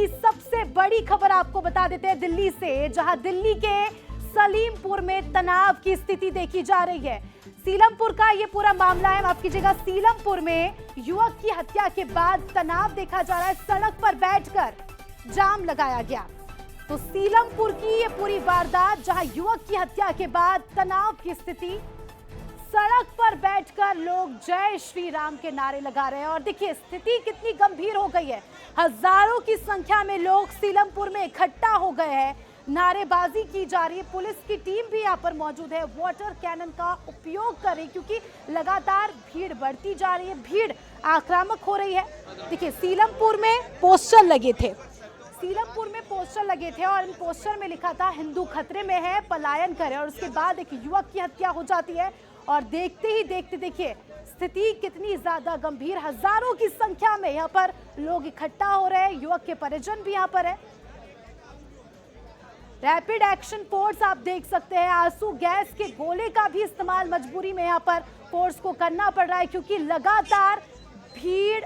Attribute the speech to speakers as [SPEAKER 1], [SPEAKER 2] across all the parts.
[SPEAKER 1] की सबसे बड़ी खबर आपको बता देते हैं दिल्ली से, जहां दिल्ली के सलीमपुर में तनाव की स्थिति देखी जा रही है। सीलमपुर का ये पूरा मामला है, माफ कीजिएगा, सीलमपुर में युवक की हत्या के बाद तनाव देखा जा रहा है। सड़क पर बैठकर जाम लगाया गया। तो सीलमपुर की ये पूरी वारदात, जहां युवक की हत्या के बाद तनाव की स्थिति, सड़क पर बैठकर लोग जय श्री राम के नारे लगा रहे हैं। और देखिए स्थिति कितनी गंभीर हो गई है। हजारों की संख्या में लोग सीलमपुर में इकट्ठा हो गए हैं, नारेबाजी की जा रही है। पुलिस की टीम भी यहाँ पर मौजूद है, वाटर कैनन का उपयोग कर रही, क्योंकि लगातार भीड़ बढ़ती जा रही है, भीड़ आक्रामक हो रही है। देखिए सीलमपुर में पोस्टर लगे थे, सीलमपुर में पोस्टर लगे थे और इन पोस्टर में लिखा था हिंदू खतरे में है, पलायन करें। और उसके बाद एक युवक की हत्या हो जाती है और देखते ही देखते देखिए स्थिति कितनी ज्यादा गंभीर, हजारों की संख्या में यहाँ पर लोग इकट्ठा हो रहे हैं। युवक के परिजन भी यहाँ पर है। रैपिड एक्शन फोर्स आप देख सकते हैं, आंसू गैस के गोले का भी इस्तेमाल मजबूरी में यहाँ पर फोर्स को करना पड़ रहा है, क्योंकि लगातार भीड़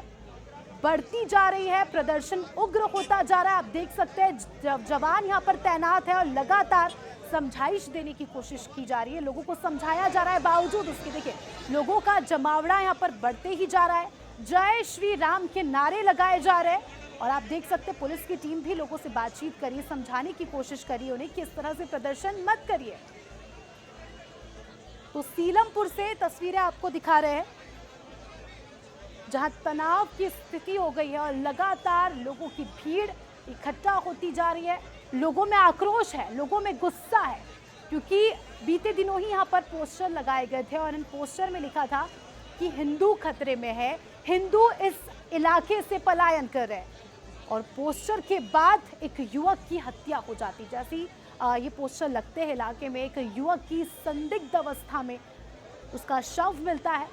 [SPEAKER 1] बढ़ती जा रही है, प्रदर्शन उग्र होता जा रहा है। आप देख सकते हैं जवान यहाँ पर तैनात है और लगातार समझाइश देने की कोशिश की जा रही है, लोगों को समझाया जा रहा है। बावजूद उसके देखिए लोगों का जमावड़ा यहाँ पर बढ़ते ही जा रहा है, जय श्री राम के नारे लगाए जा रहे हैं। और आप देख सकते हैं पुलिस की टीम भी लोगों से बातचीत करिए, समझाने की कोशिश करिए उन्हें कि इस तरह से प्रदर्शन मत करिए। तो सीलमपुर से तस्वीरें आपको दिखा रहे हैं, जहां तनाव की स्थिति हो गई है और लगातार लोगों की भीड़ इकट्ठा होती जा रही है। लोगों में आक्रोश है, लोगों में गुस्सा है, क्योंकि बीते दिनों ही यहाँ पर पोस्टर लगाए गए थे और इन पोस्टर में लिखा था कि हिंदू खतरे में है, हिंदू इस इलाके से पलायन कर रहे हैं। और पोस्टर के बाद एक युवक की हत्या हो जाती। जैसी ये पोस्टर लगते हैं इलाके में, एक युवक की संदिग्ध अवस्था में उसका शव मिलता है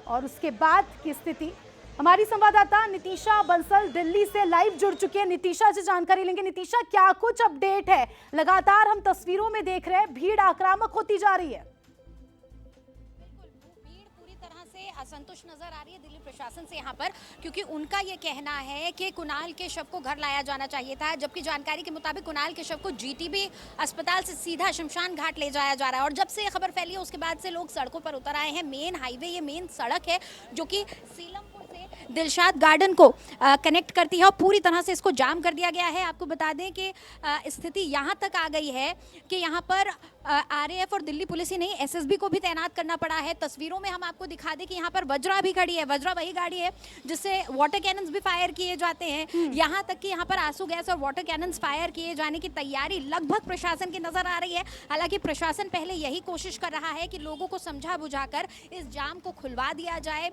[SPEAKER 1] और उसके बाद की स्थिति। हमारी संवाददाता नितिशा बंसल दिल्ली से लाइव जुड़ चुकी है, नितिशा से जानकारी लेंगे। नितिशा, क्या कुछ अपडेट है? लगातार हम तस्वीरों में देख रहे हैं भीड़ आक्रामक होती जा रही है।
[SPEAKER 2] असंतुष्ट नजर आ रही है दिल्ली प्रशासन से यहाँ पर, क्योंकि उनका ये कहना है कि कुणाल के शव को घर लाया जाना चाहिए था, जबकि जानकारी के मुताबिक कुणाल के शव को जीटीबी अस्पताल से सीधा शमशान घाट ले जाया जा रहा है। और जब से ये खबर फैली है उसके बाद से लोग सड़कों पर उतर आए हैं। मेन हाईवे, ये मेन सड़क है जो कि सीलमपुर से दिलशाद गार्डन को कनेक्ट करती है और पूरी तरह से इसको जाम कर दिया गया है। आपको बता दें कि स्थिति यहाँ तक आ गई है कि यहाँ पर आरएएफ और दिल्ली पुलिस ही नहीं, एसएसबी को भी तैनात करना पड़ा है। तस्वीरों में हम आपको दिखा दें कि यहाँ पर वज्रा भी खड़ी है। वज्रा वही गाड़ी है जिससे वाटर कैनन्स भी फायर किए जाते हैं। यहाँ तक कि यहाँ पर आंसू गैस और वाटर कैनन्स फायर किए जाने की तैयारी लगभग प्रशासन की नजर आ रही है। हालांकि प्रशासन पहले यही कोशिश कर रहा है कि लोगों को समझा बुझाकर इस जाम को खुलवा दिया जाए।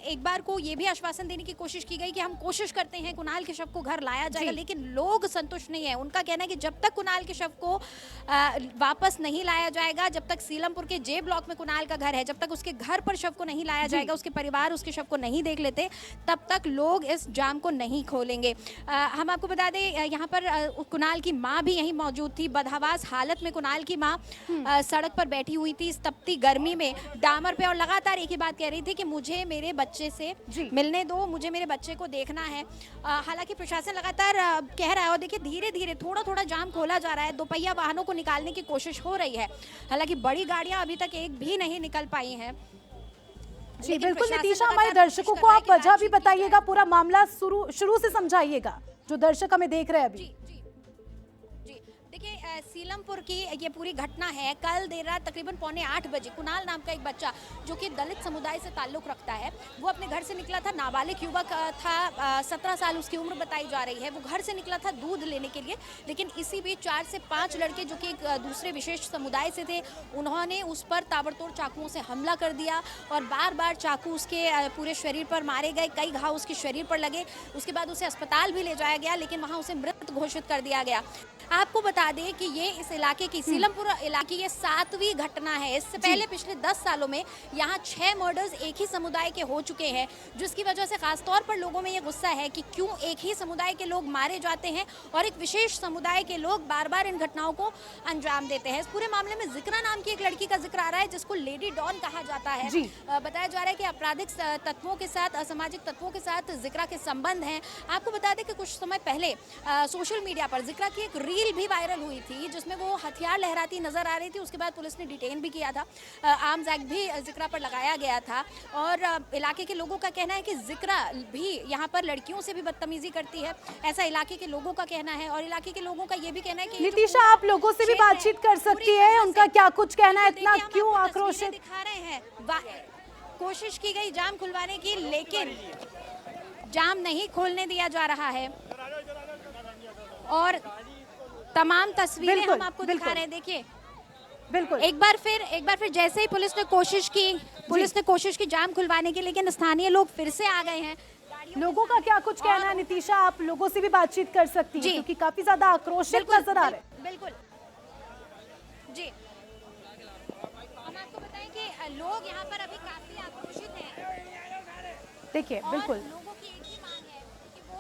[SPEAKER 2] एक बार को ये भी आश्वासन देने की कोशिश की गई कि हम कोशिश करते हैं कुणाल के शव को घर लाया जाएगा, लेकिन लोग संतुष्ट नहीं है। उनका कहना है कि जब तक कुणाल के शव को वापस नहीं लाया जाएगा, जब तक सीलमपुर के जे ब्लॉक में कुणाल का घर है, जब तक उसके घर पर शव को नहीं लाया जाएगा, उसके परिवार उसके शव को नहीं देख लेते, तब तक लोग इस जाम को नहीं खोलेंगे। हम आपको बता दें यहाँ पर कुणाल की माँ भी यहीं मौजूद थी। बदहवास हालत में कुणाल की माँ सड़क पर बैठी हुई थी इस तपती गर्मी में डामर पे, और लगातार एक ही बात कह रही थी कि मुझे मेरे बच्चे से मिलने दो, मुझे मेरे बच्चे को देखना है। हालांकि प्रशासन लगातार कह रहा है, और देखिए धीरे धीरे थोड़ा थोड़ा जाम खोला जा रहा है, दोपहिया वाहनों को निकालने की कोशिश हो रही है। हालांकि बड़ी गाड़ियां अभी तक एक भी नहीं निकल पाई हैं।
[SPEAKER 1] जी बिल्कुल नितिशा, हमारे दर्शकों को आप वजह भी बताइएगा, पूरा मामला शुरू से समझाइएगा जो दर्शक हमें देख रहे हैं अभी।
[SPEAKER 2] देखिए सीलमपुर की ये पूरी घटना है। कल देर रात तकरीबन 7:45 बजे कुणाल नाम का एक बच्चा जो कि दलित समुदाय से ताल्लुक़ रखता है, वो अपने घर से निकला था। नाबालिग युवक था, 17 साल उसकी उम्र बताई जा रही है। वो घर से निकला था दूध लेने के लिए, लेकिन इसी बीच 4 से 5 लड़के जो कि एक दूसरे विशेष समुदाय से थे, उन्होंने उस पर ताबड़तोड़ चाकुओं से हमला कर दिया और बार बार चाकू उसके पूरे शरीर पर मारे गए। कई घाव उसके शरीर पर लगे। उसके बाद उसे अस्पताल भी ले जाया गया, लेकिन वहाँ उसे मृत घोषित कर दिया गया। आपको बता दें कि ये इस इलाके की सीलमपुर इलाके की ये 7वीं घटना है। इससे पहले पिछले 10 सालों में यहाँ 6 मर्डर्स एक ही समुदाय के हो चुके हैं, जिसकी वजह से खासतौर पर लोगों में ये गुस्सा है कि क्यों एक ही समुदाय के लोग मारे जाते हैं और एक विशेष समुदाय के लोग बार बार इन घटनाओं को अंजाम देते हैं। इस पूरे मामले में जिक्रा नाम की एक लड़की का जिक्र आ रहा है, जिसको लेडी डॉन कहा जाता है। बताया जा रहा है कि आपराधिक तत्वों के साथ, असामाजिक तत्वों के साथ जिक्रा के संबंध हैं। आपको बता दें कि कुछ समय पहले सोशल मीडिया पर जिक्रा की एक रील भी वायरल हुई थी, जिसमें वो हथियार लहराती नजर आ रही थी। उसके बाद पुलिस ने डिटेन भी किया था, आर्म्स एक्ट भी जिक्रा पर लगाया गया था। और इलाके के लोगों का कहना है कि जिक्रा भी यहाँ पर लड़कियों से भी बदतमीजी करती है, ऐसा इलाके के लोगों का कहना है। और इलाके के लोगों का ये भी कहना है कि
[SPEAKER 1] नितिशा, आप लोगों से भी बातचीत कर सकती है, उनका क्या कुछ कहना है, इतना क्यों आक्रोशित
[SPEAKER 2] दिखा रहे हैं। कोशिश की गई जाम खुलवाने की, लेकिन जाम नहीं खोलने दिया जा रहा है। और तमाम तस्वीरें हम आपको दिखा रहे हैं, देखिए।
[SPEAKER 1] बिल्कुल,
[SPEAKER 2] एक बार फिर जैसे ही पुलिस ने कोशिश की जाम खुलवाने की, लेकिन स्थानीय लोग फिर से आ गए हैं।
[SPEAKER 1] लोगों का क्या कुछ कहना है नितिशा, आप लोगों से भी बातचीत कर सकती हैं क्योंकि काफी ज्यादा आक्रोशित नजर आ रहे हैं।
[SPEAKER 2] बिल्कुल जी, हम आपको बताएं कि लोग यहाँ पर अभी काफी आक्रोशित हैं।
[SPEAKER 1] देखिए, बिल्कुल
[SPEAKER 2] लोगों की एक ही मांग है कि वो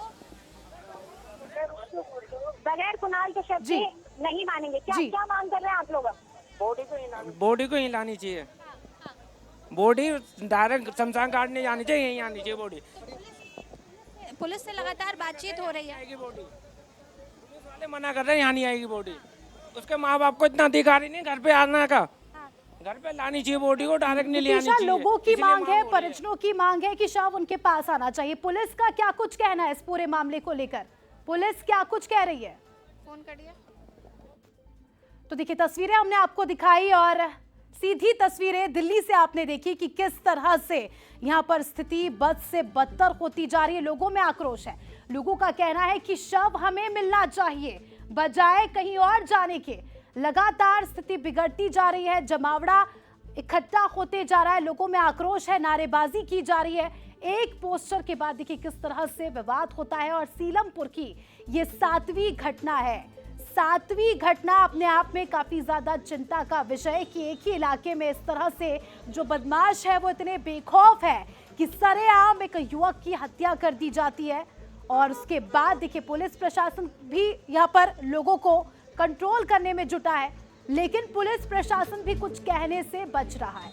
[SPEAKER 3] बगैर कुणाल के शब्द
[SPEAKER 1] जी
[SPEAKER 3] नहीं मानेंगे। क्या मांग कर रहे हैं आप लोग?
[SPEAKER 4] बॉडी को हिलानी चाहिए, बॉडी डायरेक्ट शमशान घाट नहीं जानी चाहिए, यहीं आनी चाहिए बॉडी।
[SPEAKER 2] पुलिस से लगातार बातचीत हो रही है।
[SPEAKER 4] आएगी बॉडी, पुलिस वाले मना कर रहे हैं यहाँ नहीं आएगी बॉडी। उसके माँ बाप को इतना अधिकार ही नहीं घर पे आना का, घर पे लानी चाहिए बॉडी को, डायरेक्ट नहीं ले आनी चाहिए।
[SPEAKER 1] लोगों की मांग है, परिजनों की मांग है कि शव उनके पास आना चाहिए। पुलिस का क्या कुछ कहना है इस पूरे मामले को लेकर, पुलिस क्या कुछ कह रही है?
[SPEAKER 2] फोन कर दिया।
[SPEAKER 1] तो देखिए, तस्वीरें हमने आपको दिखाई और सीधी तस्वीरें दिल्ली से आपने देखी कि किस तरह से यहाँ पर स्थिति बद से बदतर होती जा रही है। लोगों में आक्रोश है, लोगों का कहना है कि शव हमें मिलना चाहिए बजाय कहीं और जाने के। लगातार स्थिति बिगड़ती जा रही है, जमावड़ा इकट्ठा होते जा रहा है, लोगों में आक्रोश है, नारेबाजी की जा रही है। एक पोस्टर के बाद देखिए किस तरह से विवाद होता है। और सीलमपुर की ये 7वीं घटना है। 7वीं घटना अपने आप में काफी ज्यादा चिंता का विषय कि एक ही इलाके में इस तरह से जो बदमाश है वो इतने बेखौफ है कि सरेआम एक युवक की हत्या कर दी जाती है। और उसके बाद देखिए पुलिस प्रशासन भी यहाँ पर लोगों को कंट्रोल करने में जुटा है, लेकिन पुलिस प्रशासन भी कुछ कहने से बच रहा है।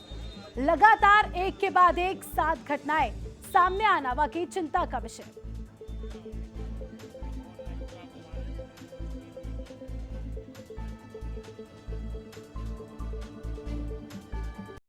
[SPEAKER 1] लगातार एक के बाद एक 7 घटनाएं सामने आना वाकई चिंता का विषय।